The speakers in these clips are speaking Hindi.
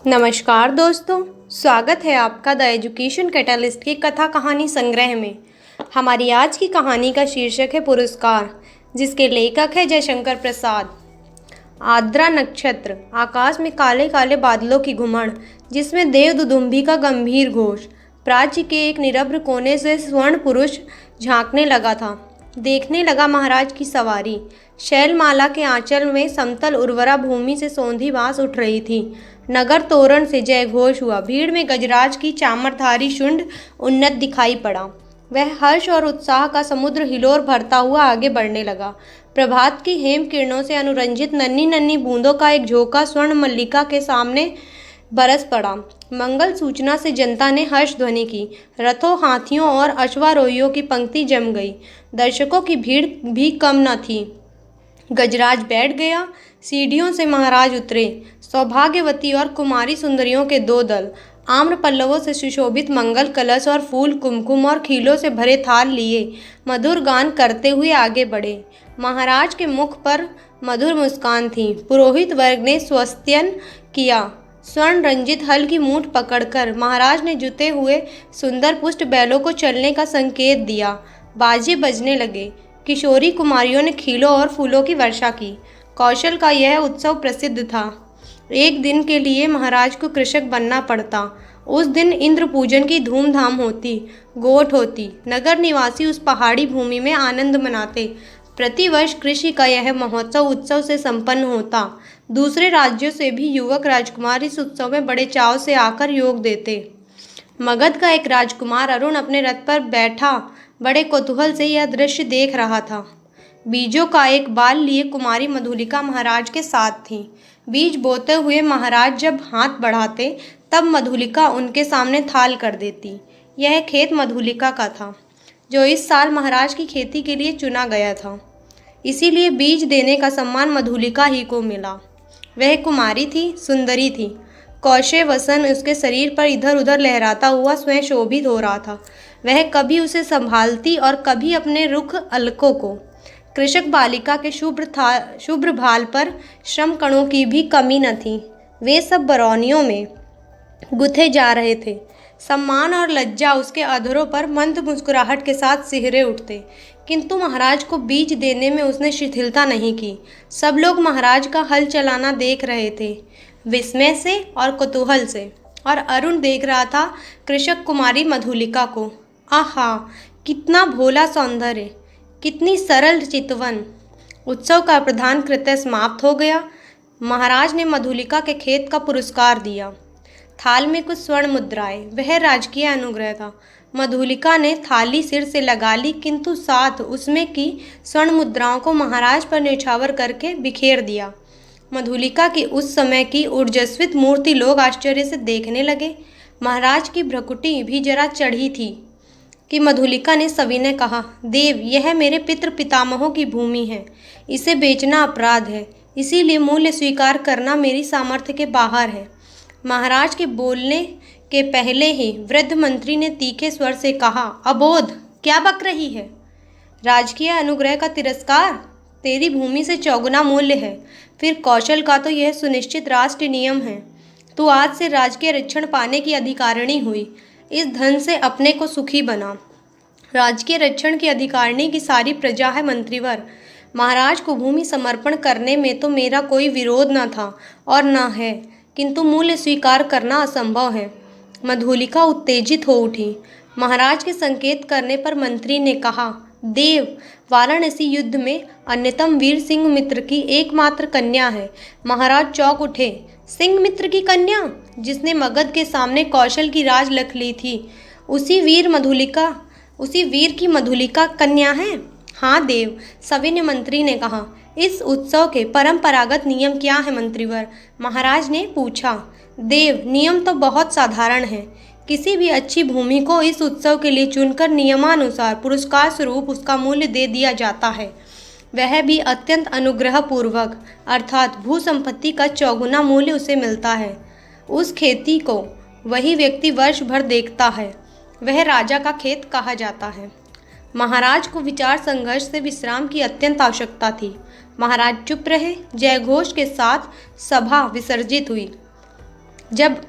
नमस्कार दोस्तों, स्वागत है आपका द एजुकेशन कैटलिस्ट की कथा कहानी संग्रह में। हमारी आज की कहानी का शीर्षक है पुरस्कार, जिसके लेखक है जयशंकर प्रसाद। आर्द्रा नक्षत्र, आकाश में काले काले बादलों की घुमड़, जिसमें देव दुदुम्भी का गंभीर घोष। प्राच्य के एक निरभ्र कोने से स्वर्ण पुरुष झांकने लगा था। देखने लगा महाराज की सवारी। शैलमाला के आंचल में समतल उर्वरा भूमि से सौंधी बांस उठ रही थी। नगर तोरण से जय घोष हुआ। भीड़ में गजराज की चामरधारी शुंड उन्नत दिखाई पड़ा। वह हर्ष और उत्साह का समुद्र हिलोर भरता हुआ आगे बढ़ने लगा। प्रभात की हेम किरणों से अनुरंजित नन्ही नन्ही बूंदों का एक झोंका स्वर्ण मल्लिका के सामने बरस पड़ा। मंगल सूचना से जनता ने हर्ष ध्वनि की। रथों, हाथियों और अश्वारोहियों की पंक्ति जम गई। दर्शकों की भीड़ भी कम न थी। गजराज बैठ गया। सीढ़ियों से महाराज उतरे। सौभाग्यवती और कुमारी सुंदरियों के दो दल आम्र पल्लवों से सुशोभित मंगल कलश और फूल, कुमकुम और खीलों से भरे थाल लिए मधुर गान करते हुए आगे बढ़े। महाराज के मुख पर मधुर मुस्कान थी। पुरोहित वर्ग ने स्वस्त्यन किया। स्वर्ण रंजित हल की मूठ पकड़कर महाराज ने जुते हुए सुंदर पुष्ट बैलों को चलने का संकेत दिया। बाजे बजने लगे। किशोरी कुमारियों ने खीलों और फूलों की वर्षा की। कौशल का यह उत्सव प्रसिद्ध था। एक दिन के लिए महाराज को कृषक बनना पड़ता। उस दिन इंद्र पूजन की धूमधाम होती, गोठ होती। नगर निवासी उस पहाड़ी भूमि में आनंद मनाते। प्रतिवर्ष कृषि का यह महोत्सव उत्सव से संपन्न होता। दूसरे राज्यों से भी युवक राजकुमार इस उत्सव में बड़े चाव से आकर योग देते। मगध का एक राजकुमार अरुण अपने रथ पर बैठा बड़े कौतूहल से यह दृश्य देख रहा था। बीजों का एक बाल लिए कुमारी मधुलिका महाराज के साथ थी। बीज बोते हुए महाराज जब हाथ बढ़ाते, तब मधुलिका उनके सामने थाल कर देती। यह खेत मधुलिका का था, जो इस साल महाराज की खेती के लिए चुना गया था। इसीलिए बीज देने का सम्मान मधुलिका ही को मिला। वह कुमारी थी, सुंदरी थी। कौशे वसन उसके शरीर पर इधर उधर लहराता हुआ स्वयं शोभित हो रहा था। वह कभी उसे संभालती और कभी अपने रुख अलकों को। कृषक बालिका के शुभ्र भाल पर श्रम कणों की भी कमी न थी। वे सब बरौनियों में गुथे जा रहे थे। सम्मान और लज्जा उसके अधरों पर मंद मुस्कुराहट के साथ सिहरे उठते। किंतु महाराज को बीज देने में उसने शिथिलता नहीं की। सब लोग महाराज का हल चलाना देख रहे थे, विस्मय से और कौतूहल से। और अरुण देख रहा था कृषक कुमारी मधुलिका को। आहा, कितना भोला सौंदर्य, कितनी सरल चितवन। उत्सव का प्रधान कृत्य समाप्त हो गया। महाराज ने मधुलिका के खेत का पुरस्कार दिया। थाल में कुछ स्वर्ण मुद्राएं, वह राजकीय अनुग्रह था। मधुलिका ने थाली सिर से लगा ली, किंतु साथ उसमें की स्वर्ण मुद्राओं को महाराज पर न्यौछावर करके बिखेर दिया। मधुलिका की उस समय की ऊर्जस्वित मूर्ति लोग आश्चर्य से देखने लगे। महाराज की भ्रुकुटी भी जरा चढ़ी थी कि मधुलिका ने सविनय कहा, देव, यह मेरे पितृ पितामहों की भूमि है। इसे बेचना अपराध है, इसीलिए मूल्य स्वीकार करना मेरी सामर्थ्य के बाहर है। महाराज के बोलने के पहले ही वृद्ध मंत्री ने तीखे स्वर से कहा, अबोध, क्या बक रही है? राजकीय अनुग्रह का तिरस्कार तेरी भूमि से चौगुना मूल्य है। फिर कौशल का तो यह सुनिश्चित राष्ट्रीय नियम है। तू आज से राजकीय रक्षण पाने की अधिकारिणी हुई। इस धन से अपने को सुखी बना। राजकीय रक्षण की अधिकारिणी की सारी प्रजा है मंत्रीवर। महाराज को भूमि समर्पण करने में तो मेरा कोई विरोध न था और न है, किंतु मूल्य स्वीकार करना असंभव है। मधुलिका उत्तेजित हो उठी। महाराज के संकेत करने पर मंत्री ने कहा, देव, वाराणसी युद्ध में अन्यतम वीर सिंह मित्र की एकमात्र कन्या है। महाराज चौंक उठे। सिंह मित्र की कन्या, जिसने मगध के सामने कौशल की राज लख ली थी, उसी वीर की मधुलिका कन्या है? हाँ देव, सविनय मंत्री ने कहा। इस उत्सव के परंपरागत नियम क्या है मंत्रीवर? महाराज ने पूछा। देव, नियम तो बहुत साधारण है। किसी भी अच्छी भूमि को इस उत्सव के लिए चुनकर नियमानुसार पुरस्कार स्वरूप उसका मूल्य दे दिया जाता है, वह भी अत्यंत अनुग्रह पूर्वक, अर्थात भू संपत्ति का चौगुना मूल्य उसे मिलता है। उस खेती को वही व्यक्ति वर्ष भर देखता है, वह राजा का खेत कहा जाता है। महाराज को विचार संघर्ष से विश्राम की अत्यंत आवश्यकता थी। महाराज चुप रहे। जयघोष के साथ सभा विसर्जित हुई। जब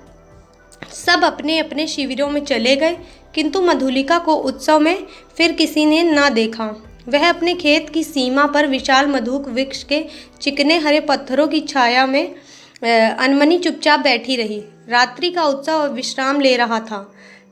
सब अपने अपने शिविरों में चले गए, किंतु मधुलिका को उत्सव में फिर किसी ने न देखा। वह अपने खेत की सीमा पर विशाल मधुक वृक्ष के चिकने हरे पत्थरों की छाया में अनमनी चुपचाप बैठी रही। रात्रि का उत्सव विश्राम ले रहा था।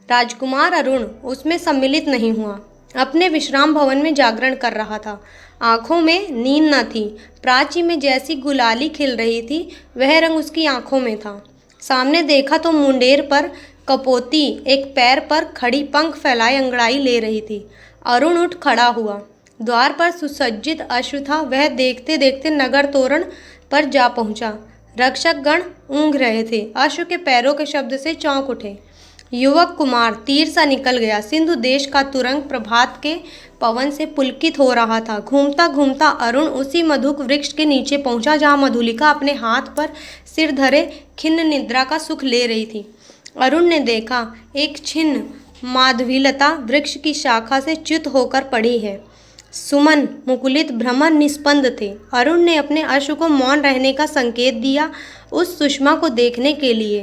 राजकुमार अरुण उसमें सम्मिलित नहीं हुआ, अपने विश्राम भवन में जागरण कर रहा था। आंखों में नींद न थी। प्राची में जैसी गुलाली खिल रही थी, वह रंग उसकी आंखों में था। सामने देखा तो मुंडेर पर कपोती एक पैर पर खड़ी पंख फैलाए अंगड़ाई ले रही थी। अरुण उठ खड़ा हुआ। द्वार पर सुसज्जित अश्व था। वह देखते देखते नगर तोरण पर जा पहुंचा। रक्षक गण ऊँघ रहे थे। अश्व के पैरों के शब्द से चौंक उठे। युवक कुमार तीर सा निकल गया। सिंधु देश का तुरंग प्रभात के पवन से पुलकित हो रहा था। घूमता घूमता अरुण उसी मधुक वृक्ष के नीचे पहुंचा जहां मधुलिका अपने हाथ पर सिर धरे खिन्न निद्रा का सुख ले रही थी। अरुण ने देखा, एक छिन्न माधवीलता वृक्ष की शाखा से च्युत होकर पड़ी है। सुमन मुकुलित भ्रमर निस्पंद थे। अरुण ने अपने अश्व को मौन रहने का संकेत दिया उस सुषमा को देखने के लिए,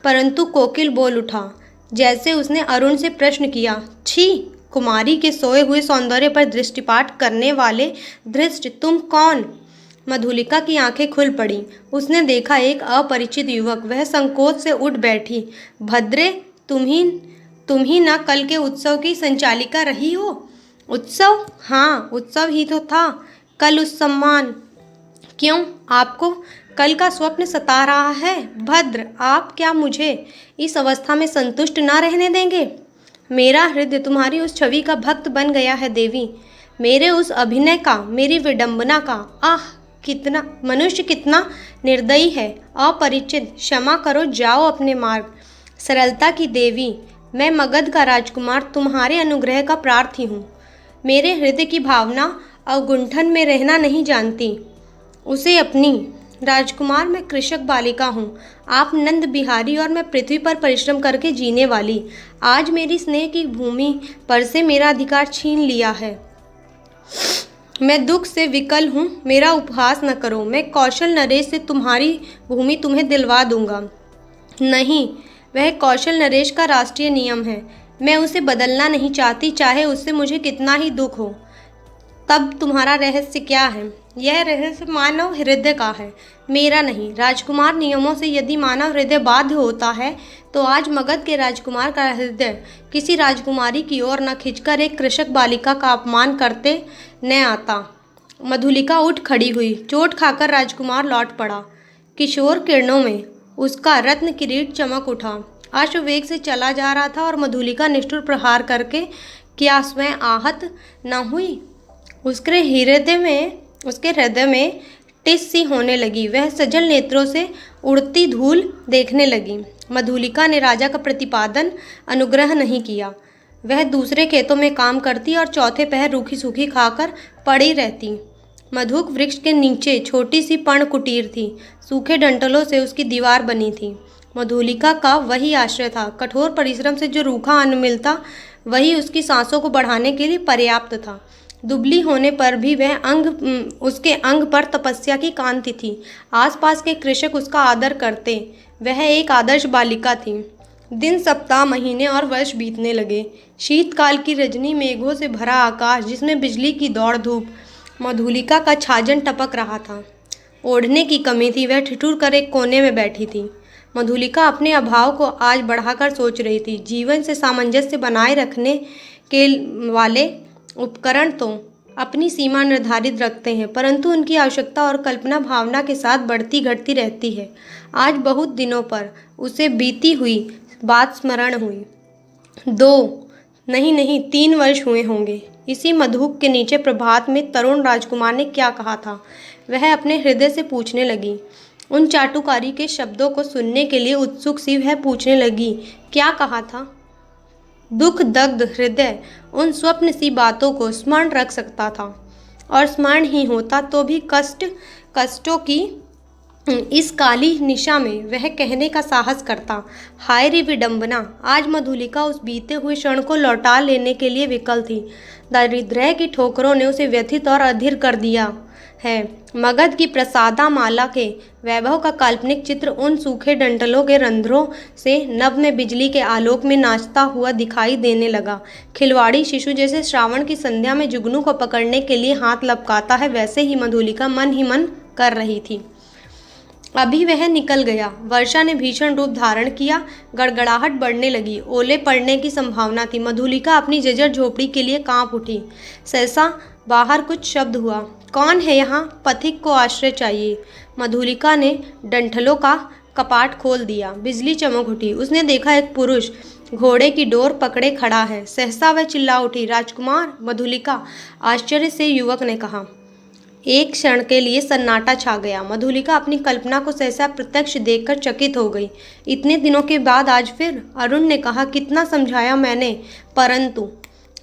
परंतु कोकिल बोल उठा, जैसे उसने अरुण से प्रश्न किया, छी, कुमारी के सोए हुए सौंदर्य पर दृष्टिपात करने वाले धृष्ट, तुम कौन? मधुलिका की आंखें खुल पड़ी। उसने देखा एक अपरिचित युवक। वह संकोच से उठ बैठी। भद्रे, तुम ही ना कल के उत्सव की संचालिका रही हो? उत्सव? हाँ, उत्सव ही तो था कल। उस सम्मान? क्यों, आपको कल का स्वप्न सता रहा है? भद्र, आप क्या मुझे इस अवस्था में संतुष्ट ना रहने देंगे? मेरा हृदय तुम्हारी उस छवि का भक्त बन गया है देवी, मेरे उस अभिनय का, मेरी विडंबना का। आह, कितना मनुष्य कितना निर्दयी है, अपरिचित। क्षमा करो, जाओ अपने मार्ग। सरलता की देवी, मैं मगध का राजकुमार तुम्हारे अनुग्रह का प्रार्थी हूँ। मेरे हृदय की भावना अवगुंठन में रहना नहीं जानती, उसे अपनी। राजकुमार, मैं कृषक बालिका हूँ, आप नंद बिहारी और मैं पृथ्वी पर परिश्रम करके जीने वाली। आज मेरी स्नेह की भूमि पर से मेरा अधिकार छीन लिया है। मैं दुख से विकल हूँ, मेरा उपहास न करो। मैं कौशल नरेश से तुम्हारी भूमि तुम्हें दिलवा दूंगा। नहीं, वह कौशल नरेश का राष्ट्रीय नियम है। मैं उसे बदलना नहीं चाहती, चाहे उससे मुझे कितना ही दुख हो। तब तुम्हारा रहस्य क्या है? यह रहस्य मानव हृदय का है, मेरा नहीं। राजकुमार नियमों से यदि मानव हृदय बाध्य होता है, तो आज मगध के राजकुमार का हृदय किसी राजकुमारी की ओर न खिंचकर एक कृषक बालिका का अपमान करते न आता। मधुलिका उठ खड़ी हुई। चोट खाकर राजकुमार लौट पड़ा। किशोर किरणों में उसका रत्न किरीट चमक उठा। अश्व वेग से चला जा रहा था और मधुलिका निष्ठुर प्रहार करके क्या स्वयं आहत न हुई? उसके हृदय में टिस सी होने लगी। वह सजल नेत्रों से उड़ती धूल देखने लगी। मधुलिका ने राजा का प्रतिपादन अनुग्रह नहीं किया। वह दूसरे खेतों में काम करती और चौथे पहर रूखी सूखी खाकर पड़ी रहती। मधुक वृक्ष के नीचे छोटी सी पर्ण कुटीर थी। सूखे डंठलों से उसकी दीवार बनी थी। मधुलिका का वही आश्रय था। कठोर परिश्रम से जो रूखा अन्न मिलता, वही उसकी सांसों को बढ़ाने के लिए पर्याप्त था। दुबली होने पर भी उसके अंग पर तपस्या की कांति थी। आसपास के कृषक उसका आदर करते। वह एक आदर्श बालिका थी। दिन, सप्ताह, महीने और वर्ष बीतने लगे। शीतकाल की रजनी, मेघों से भरा आकाश जिसमें बिजली की दौड़ धूप, मधुलिका का छाजन टपक रहा था। ओढ़ने की कमी थी। वह ठिठुर कर एक कोने में बैठी थी। मधुलिका अपने अभाव को आज बढ़ाकर सोच रही थी। जीवन से सामंजस्य बनाए रखने के वाले उपकरण तो अपनी सीमा निर्धारित रखते हैं, परंतु उनकी आवश्यकता और कल्पना भावना के साथ बढ़ती घटती रहती है। आज बहुत दिनों पर उसे बीती हुई बात स्मरण हुई। 2 नहीं 3 वर्ष हुए होंगे। इसी मधुक के नीचे प्रभात में तरुण राजकुमार ने क्या कहा था, वह अपने हृदय से पूछने लगी। उन चाटुकारी के शब्दों को सुनने के लिए उत्सुक सी वह पूछने लगी, क्या कहा था? दुख दग्ध हृदय उन स्वप्न सी बातों को स्मरण रख सकता था, और स्मरण ही होता तो भी कष्टों की इस काली निशा में वह कहने का साहस करता। हाय रे विडंबना! आज मधुलिका उस बीते हुए क्षण को लौटा लेने के लिए विकल थी। दारिद्र्य की ठोकरों ने उसे व्यथित और अधीर कर दिया। है। मगध की प्रसादामाला के वैभव का काल्पनिक चित्र उन सूखे डंठलों के रंध्रों से नभ में बिजली के आलोक में नाचता हुआ दिखाई देने लगा। खिलवाड़ी शिशु जैसे श्रावण की संध्या में जुगनू को पकड़ने के लिए हाथ लपकाता है, वैसे ही मधुलिका मन ही मन कर रही थी। अभी वह निकल गया। वर्षा ने भीषण रूप धारण किया। गड़गड़ाहट बढ़ने लगी। ओले पड़ने की संभावना थी। मधुलिका अपनी जर्जर झोपड़ी के लिए कांप उठी। सहसा बाहर कुछ शब्द हुआ। कौन है यहाँ? पथिक को आश्रय चाहिए। मधुलिका ने डंठलों का कपाट खोल दिया। बिजली चमक उठी। उसने देखा एक पुरुष घोड़े की डोर पकड़े खड़ा है। सहसा वह चिल्ला उठी, राजकुमार! मधुलिका! आश्चर्य से युवक ने कहा। एक क्षण के लिए सन्नाटा छा गया। मधुलिका अपनी कल्पना को सहसा प्रत्यक्ष देखकर चकित हो गई। इतने दिनों के बाद आज फिर? अरुण ने कहा। कितना समझाया मैंने, परंतु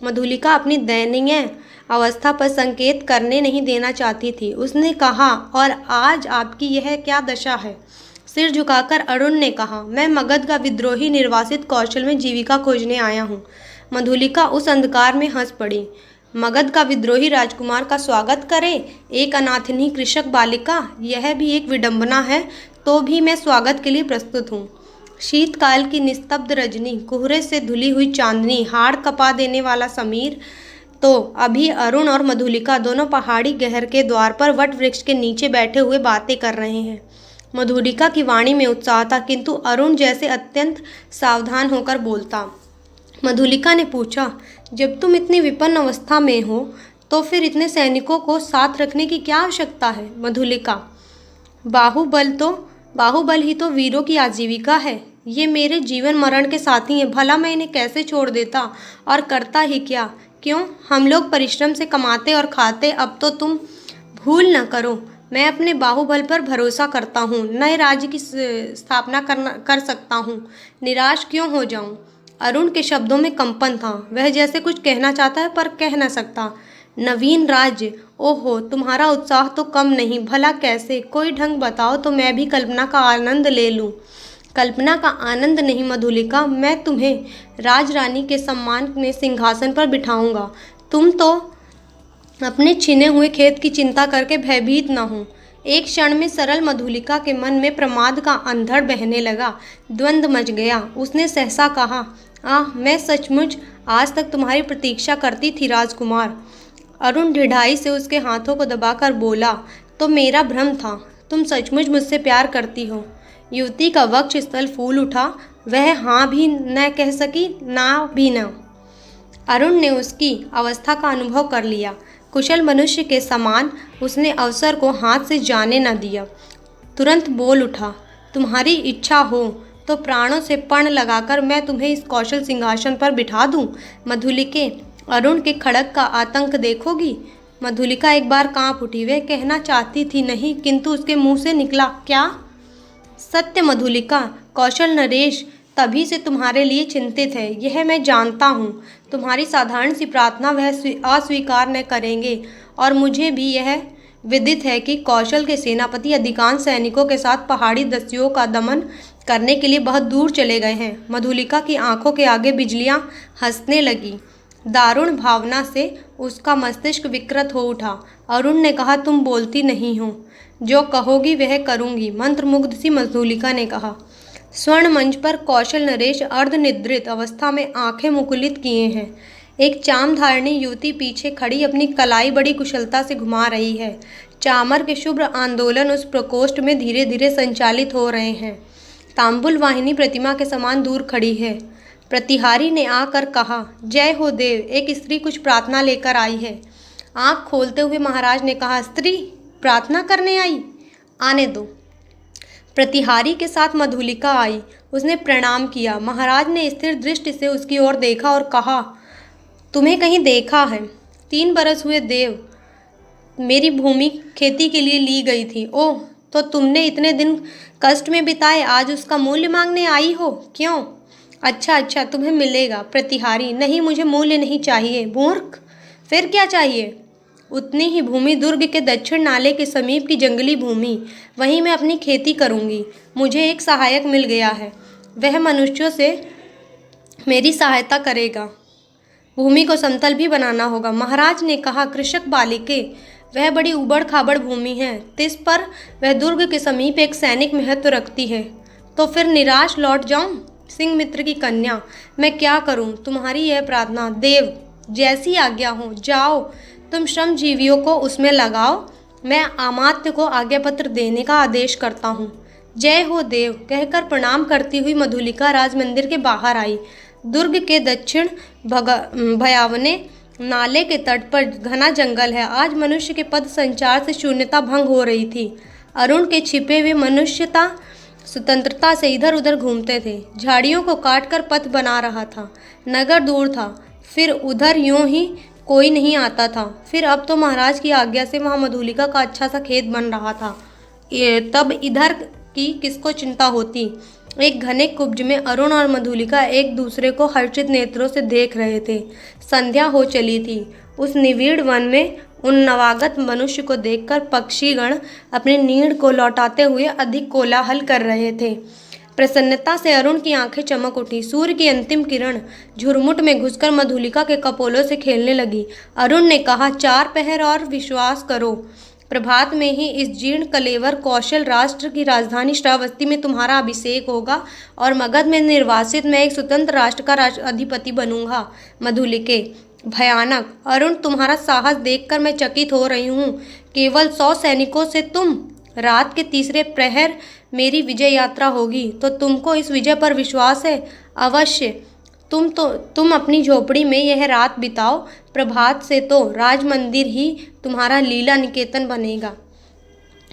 मधुलिका अपनी दयनीय अवस्था पर संकेत करने नहीं देना चाहती थी। उसने कहा, और आज आपकी यह क्या दशा है? सिर झुकाकर अरुण ने कहा, मैं मगध का विद्रोही निर्वासित कौशल में जीविका खोजने आया हूँ। मधुलिका उस अंधकार में हंस पड़ी। मगध का विद्रोही राजकुमार का स्वागत करे, एक अनाथिनी कृषक बालिका, यह भी एक विडंबना है, तो भी मैं स्वागत के लिए प्रस्तुत हूँ। शीतकाल की निस्तब्ध रजनी, कोहरे से धुली हुई चांदनी, हाड़ कपा देने वाला समीर। तो अभी अरुण और मधुलिका दोनों पहाड़ी गहर के द्वार पर वट वृक्ष के नीचे बैठे हुए बातें कर रहे हैं। मधुलिका की वाणी में उत्साह था, किंतु अरुण जैसे अत्यंत सावधान होकर बोलता। मधुलिका ने पूछा, जब तुम इतनी विपन्न अवस्था में हो तो फिर इतने सैनिकों को साथ रखने की क्या आवश्यकता है? मधुलिका, बाहुबल ही तो वीरों की आजीविका है। ये मेरे जीवन मरण के साथी हैं, भला मैं इन्हें कैसे छोड़ देता, और करता ही क्या? क्यों? हम लोग परिश्रम से कमाते और खाते। अब तो तुम भूल न करो, मैं अपने बाहुबल पर भरोसा करता हूँ, नए राज्य की स्थापना कर सकता हूँ। निराश क्यों हो जाऊँ? अरुण के शब्दों में कंपन था। वह जैसे कुछ कहना चाहता है पर कह न सकता। नवीन राज्य, ओहो, तुम्हारा उत्साह तो कम नहीं। भला कैसे? कोई ढंग बताओ तो मैं भी कल्पना का आनंद ले लूं। कल्पना का आनंद नहीं मधुलिका, मैं तुम्हें राजरानी के सम्मान में सिंहासन पर बिठाऊंगा। तुम तो अपने छिने हुए खेत की चिंता करके भयभीत न हो। एक क्षण में सरल मधुलिका के मन में प्रमाद का अंधड़ बहने लगा। द्वंद्व मच गया। उसने सहसा कहा, मैं सचमुच आज तक तुम्हारी प्रतीक्षा करती थी राजकुमार। अरुण ढिठाई से उसके हाथों को दबाकर बोला, तो मेरा भ्रम था। तुम सचमुच मुझसे प्यार करती हो। युवती का वक्ष स्थल फूल उठा। वह हाँ भी न कह सकी, ना भी न। अरुण ने उसकी अवस्था का अनुभव कर लिया। कुशल मनुष्य के समान उसने अवसर को हाथ से जाने न दिया। तुरंत बोल उठा, तुम्हारी इच्छा हो तो प्राणों से पण लगाकर मैं तुम्हें इस कौशल सिंहासन पर बिठा दूं। मधुलिके, अरुण के खड़क का आतंक देखोगी? मधुलिका एक बार कांप उठी। वह कहना चाहती थी नहीं, किंतु उसके मुंह से निकला, क्या? सत्य मधुलिका, कौशल नरेश तभी से तुम्हारे लिए चिंतित है, यह मैं जानता हूँ। तुम्हारी साधारण सी प्रार्थना वह अस्वीकार न करेंगे, और मुझे भी यह विदित है कि कौशल के सेनापति अधिकांश सैनिकों के साथ पहाड़ी दस्युओं का दमन करने के लिए बहुत दूर चले गए हैं। मधुलिका की आंखों के आगे बिजलियां हंसने लगी। दारुण भावना से उसका मस्तिष्क विकृत हो उठा। अरुण ने कहा, तुम बोलती नहीं हो। जो कहोगी वह करूंगी, मंत्रमुग्ध सी मधुलिका ने कहा। स्वर्ण मंच पर कौशल नरेश अर्धनिद्रित अवस्था में आंखें मुकुलित किए हैं। एक चामधारिणी युवती पीछे खड़ी अपनी कलाई बड़ी कुशलता से घुमा रही है। चामर के शुभ्र आंदोलन उस प्रकोष्ठ में धीरे धीरे संचालित हो रहे हैं। तांबुल वाहिनी प्रतिमा के समान दूर खड़ी है। प्रतिहारी ने आकर कहा, जय हो देव, एक स्त्री कुछ प्रार्थना लेकर आई है। आंख खोलते हुए महाराज ने कहा, स्त्री प्रार्थना करने आई? आने दो। प्रतिहारी के साथ मधुलिका आई। उसने प्रणाम किया। महाराज ने स्थिर दृष्टि से उसकी ओर देखा और कहा, तुम्हें कहीं देखा है। 3 बरस हुए देव, मेरी भूमि खेती के लिए ली गई थी। ओह, तो तुमने इतने दिन कष्ट में बिताए, आज उसका मूल्य मांगने आई हो? क्यों? अच्छा, तुम्हें मिलेगा। प्रतिहारी, नहीं, मुझे मूल्य नहीं चाहिए। मूर्ख, फिर क्या चाहिए? उतनी ही भूमि दुर्ग के दक्षिण नाले के समीप की जंगली भूमि, वहीं मैं अपनी खेती करूंगी। मुझे एक सहायक मिल गया है, वह मनुष्यों से मेरी सहायता करेगा। भूमि को समतल भी बनाना होगा। महाराज ने कहा, कृषक बालिके, वह बड़ी उबड़ खाबड़ भूमि है, तिस पर वह दुर्ग के समीप एक सैनिक महत्व रखती है। तो फिर निराश लौट जाऊं? सिंह मित्र की कन्या, मैं क्या करूं? तुम्हारी यह प्रार्थना। देव, जैसी आज्ञा हो। जाओ, तुम श्रमजीवियों को उसमें लगाओ। मैं अमात्य को आज्ञा पत्र देने का आदेश करता हूँ। जय हो देव, कहकर प्रणाम करती हुई मधुलिका राजमंदिर के बाहर आई। दुर्ग के दक्षिण भयावने नाले के तट पर घना जंगल है। आज मनुष्य के पद संचार से शून्यता भंग हो रही थी। अरुण के छिपे हुए मनुष्यता स्वतंत्रता से इधर उधर घूमते थे। झाड़ियों को काटकर पथ बना रहा था। नगर दूर था, फिर उधर यूं ही कोई नहीं आता था। फिर अब तो महाराज की आज्ञा से वहाँ मधुलिका का अच्छा सा खेत बन रहा था। तब इधर की किसको चिंता होती। एक घने कुब्ज में अरुण और मधुलिका एक दूसरे को हर्षित नेत्रों से देख रहे थे। संध्या हो चली थी। उस निविड़ वन में उन नवागत मनुष्य को देखकर पक्षीगण अपनी नीड़ को लौटाते हुए अधिक कोलाहल कर रहे थे। प्रसन्नता से अरुण की आंखें चमक उठी। सूर्य की अंतिम किरण झुरमुट में घुसकर मधुलिका के कपोलों से खेलने लगी। अरुण ने कहा, 4 पहर और विश्वास करो, प्रभात में ही इस जीर्ण कलेवर कौशल राष्ट्र की राजधानी श्रावस्ती में तुम्हारा अभिषेक होगा और मगध में निर्वासित मैं एक स्वतंत्र राष्ट्र का अधिपति बनूंगा। मधुलिके, भयानक। अरुण, तुम्हारा साहस देखकर मैं चकित हो रही हूँ। केवल 100 सैनिकों से तुम। रात के तीसरे प्रहर मेरी विजय यात्रा होगी, तो तुमको इस विजय पर विश्वास है? अवश्य। तुम अपनी झोपड़ी में यह रात बिताओ। प्रभात से तो राजमंदिर ही तुम्हारा लीला निकेतन बनेगा।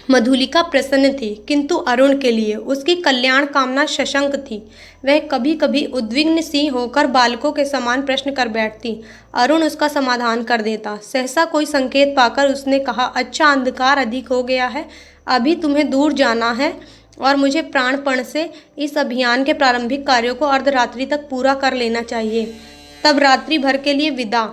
मधुलिका प्रसन्न थी, किंतु अरुण के लिए उसकी कल्याण कामना सशंक थी। वह कभी कभी उद्विग्न सी होकर बालकों के समान प्रश्न कर बैठती। अरुण उसका समाधान कर देता। सहसा कोई संकेत पाकर उसने कहा, अच्छा, अंधकार अधिक हो गया है, अभी तुम्हें दूर जाना है और मुझे प्राणपण से इस अभियान के प्रारंभिक कार्यों को अर्धरात्रि तक पूरा कर लेना चाहिए। तब रात्रि भर के लिए विदा।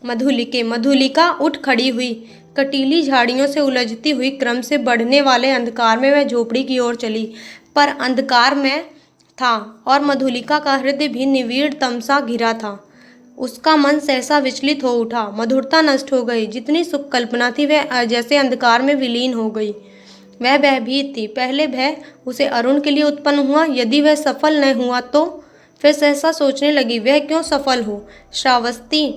मधुलिका उठ खड़ी हुई। कटीली झाड़ियों से उलझती हुई क्रम से बढ़ने वाले अंधकार में वह झोपड़ी की ओर चली। पर अंधकार में था और मधुलिका का हृदय भी निविड़ तमसा घिरा था। उसका मन सहसा विचलित हो उठा। मधुरता नष्ट हो गई। जितनी सुख कल्पना थी वह जैसे अंधकार में विलीन हो गई। वह भयभीत थी। पहले भय उसे अरुण के लिए उत्पन्न हुआ, यदि वह सफल न हुआ तो। फिर सहसा सोचने लगी, वह क्यों सफल हो? श्रावस्ती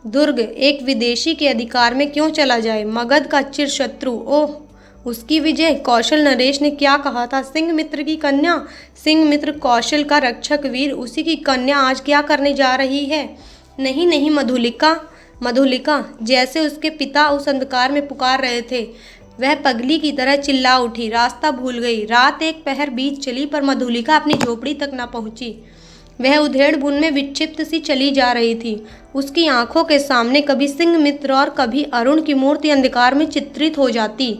दुर्ग एक विदेशी के अधिकार में क्यों चला जाए? मगध का चिर शत्रु, ओह, उसकी विजय। कौशल नरेश ने क्या कहा था? सिंह मित्र की कन्या। सिंह मित्र कौशल का रक्षक वीर, उसी की कन्या आज क्या करने जा रही है? नहीं नहीं, मधुलिका, जैसे उसके पिता उस अंधकार में पुकार रहे थे, वह पगली की तरह चिल्ला उठी। रास्ता भूल गई। रात एक पहर बीत चली, पर मधुलिका अपनी झोपड़ी तक न पहुंची। वह उधेड़ बुन में विक्षिप्त सी चली जा रही थी। उसकी आंखों के सामने कभी सिंह मित्र और कभी अरुण की मूर्ति अंधकार में चित्रित हो जाती।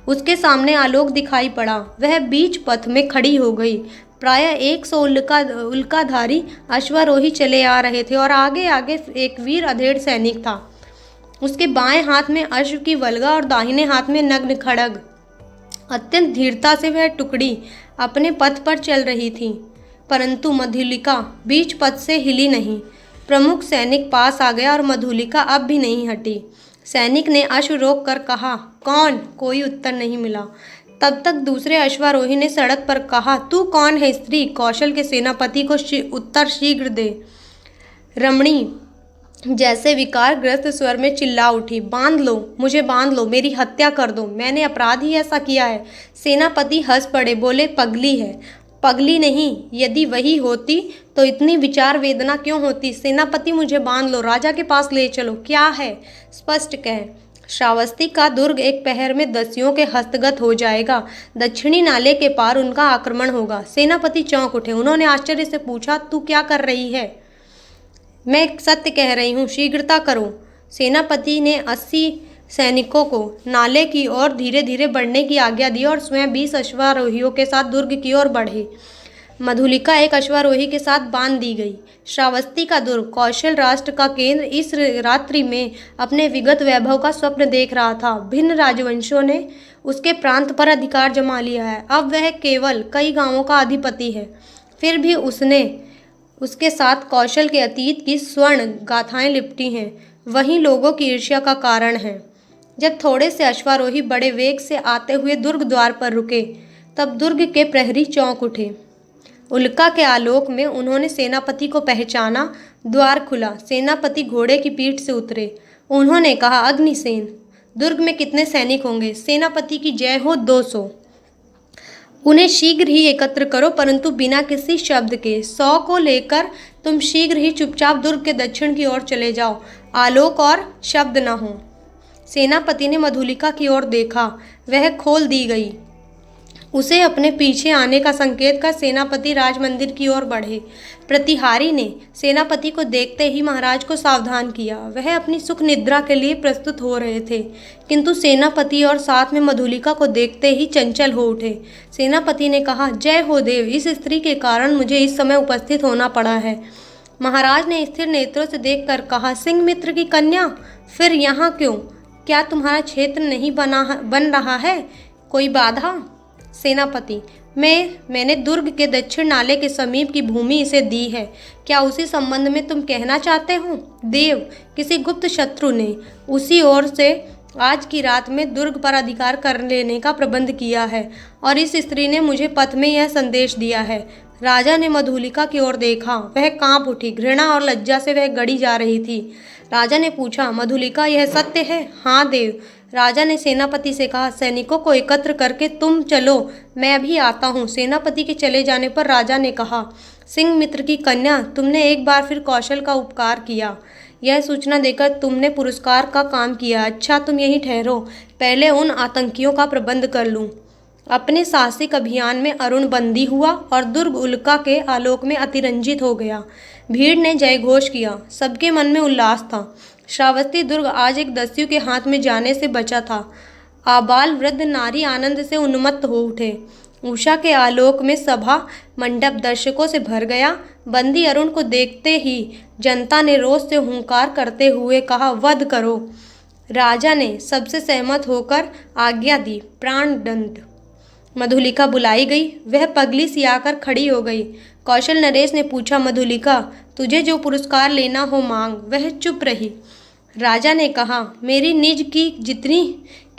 उसके सामने आलोक दिखाई पड़ा। वह बीच पथ में खड़ी हो गई। प्रायः 100 उल्काधारी अश्वारोही चले आ रहे थे और आगे आगे एक वीर अधेड़ सैनिक था। उसके बाएं हाथ में अश्व की वल्गा और दाहिने हाथ में नग्न खड्ग। अत्यंत धीरता से वह टुकड़ी अपने पथ पर चल रही थी, परंतु मधुलिका बीच पथ से हिली नहीं। प्रमुख सैनिक पास आ गया और मधुलिका अब भी नहीं हटी। सैनिक ने अश्व रोक कर कहा, कौन? कोई उत्तर नहीं मिला। तब तक दूसरे अश्वारोही ने सड़क पर कहा, तू कौन है स्त्री? कौशल के सेनापति को उत्तर शीघ्र दे। रमणी जैसे विकारग्रस्त स्वर में चिल्ला उठी, बांध लो, मुझे बांध लो, मेरी हत्या कर दो, मैंने अपराध ही ऐसा किया है। सेनापति हंस पड़े, बोले, पगली है। पगली नहीं, यदि वही होती तो इतनी विचार वेदना क्यों होती? सेनापति, मुझे बांध लो, राजा के पास ले चलो। क्या है? स्पष्ट कह। श्रावस्ती का दुर्ग एक पहर में दस्युओं के हस्तगत हो जाएगा। दक्षिणी नाले के पार उनका आक्रमण होगा। सेनापति चौंक उठे। उन्होंने आश्चर्य से पूछा, तू क्या कर रही है? मैं सत्य कह रही हूँ, शीघ्रता करो। सेनापति ने 80 सैनिकों को नाले की ओर धीरे धीरे बढ़ने की आज्ञा दी और स्वयं 20 अश्वारोहियों के साथ दुर्ग की ओर बढ़े। मधुलिका एक अश्वारोही के साथ बांध दी गई। श्रावस्ती का दुर्ग, कौशल राष्ट्र का केंद्र, इस रात्रि में अपने विगत वैभव का स्वप्न देख रहा था। भिन्न राजवंशों ने उसके प्रांत पर अधिकार जमा लिया है। अब वह केवल कई गांवों का अधिपति है। फिर भी उसके साथ कौशल के अतीत की स्वर्ण गाथाएं लिपटी हैं। वही लोगों की ईर्ष्या का कारण है। जब थोड़े से अश्वारोही बड़े वेग से आते हुए दुर्ग द्वार पर रुके, तब दुर्ग के प्रहरी चौंक उठे। उल्का के आलोक में उन्होंने सेनापति को पहचाना। द्वार खुला, सेनापति घोड़े की पीठ से उतरे। उन्होंने कहा, अग्निसेन, दुर्ग में कितने सैनिक होंगे? सेनापति की जय हो, 200। उन्हें शीघ्र ही एकत्र करो, परंतु बिना किसी शब्द के। 100 को लेकर तुम शीघ्र ही चुपचाप दुर्ग के दक्षिण की ओर चले जाओ, आलोक और शब्द न हो। सेनापति ने मधुलिका की ओर देखा, वह खोल दी गई। उसे अपने पीछे आने का संकेत कर सेनापति राजमंदिर की ओर बढ़े। प्रतिहारी ने सेनापति को देखते ही महाराज को सावधान किया। वह अपनी सुख निद्रा के लिए प्रस्तुत हो रहे थे, किंतु सेनापति और साथ में मधुलिका को देखते ही चंचल हो उठे। सेनापति ने कहा, जय हो देव, इस स्त्री के कारण मुझे इस समय उपस्थित होना पड़ा है। महाराज ने स्थिर नेत्रों से देखकर कहा, सिंह मित्र की कन्या, फिर यहाँ क्यों? क्या तुम्हारा क्षेत्र नहीं बन रहा है? कोई बाधा? सेनापति, मैंने दुर्ग के दक्षिण नाले के समीप की भूमि इसे दी है। क्या उसी संबंध में तुम कहना चाहते हो? देव, किसी गुप्त शत्रु ने उसी ओर से आज की रात में दुर्ग पर अधिकार कर लेने का प्रबंध किया है, और इस स्त्री ने मुझे पथ में यह संदेश दिया है। राजा ने मधुलिका की ओर देखा, वह कांप उठी। घृणा और लज्जा से वह गड़ी जा रही थी। राजा ने पूछा, मधुलिका, यह सत्य है? हाँ देव। राजा ने सेनापति से कहा, सैनिकों को एकत्र करके तुम चलो, मैं अभी आता हूँ। सेनापति के चले जाने पर राजा ने कहा, सिंह मित्र की कन्या, तुमने एक बार फिर कौशल का उपकार किया। यह सूचना देकर तुमने पुरस्कार का काम किया। अच्छा, तुम यहीं ठहरो, पहले उन आतंकियों का प्रबंध कर लूँ। अपने साहसिक अभियान में अरुण बंदी हुआ और दुर्ग उल्का के आलोक में अतिरंजित हो गया। भीड़ ने जयघोष किया, सबके मन में उल्लास था। श्रावस्ती दुर्ग आज एक दस्यु के हाथ में जाने से बचा था। आबाल वृद्ध नारी आनंद से उन्मत्त हो उठे। उषा के आलोक में सभा मंडप दर्शकों से भर गया। बंदी अरुण को देखते ही जनता ने रोष से हुंकार करते हुए कहा, वध करो। राजा ने सबसे सहमत होकर आज्ञा दी, प्राण दंड। मधुलिका बुलाई गई। वह पगली सी आकर खड़ी हो गई। कौशल नरेश ने पूछा, मधुलिका, तुझे जो पुरस्कार लेना हो मांग। वह चुप रही। राजा ने कहा, मेरी निज की जितनी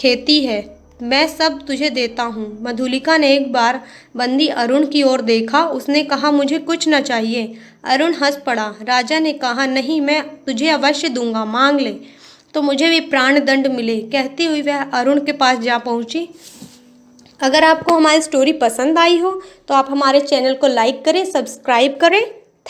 खेती है मैं सब तुझे देता हूँ। मधुलिका ने एक बार बंदी अरुण की ओर देखा। उसने कहा, मुझे कुछ न चाहिए। अरुण हंस पड़ा। राजा ने कहा, नहीं, मैं तुझे अवश्य दूंगा, मांग ले तो मुझे भी प्राण दंड मिले। कहती हुई वह अरुण के पास जा पहुंची। अगर आपको हमारी स्टोरी पसंद आई हो तो आप हमारे चैनल को लाइक करें, सब्सक्राइब करें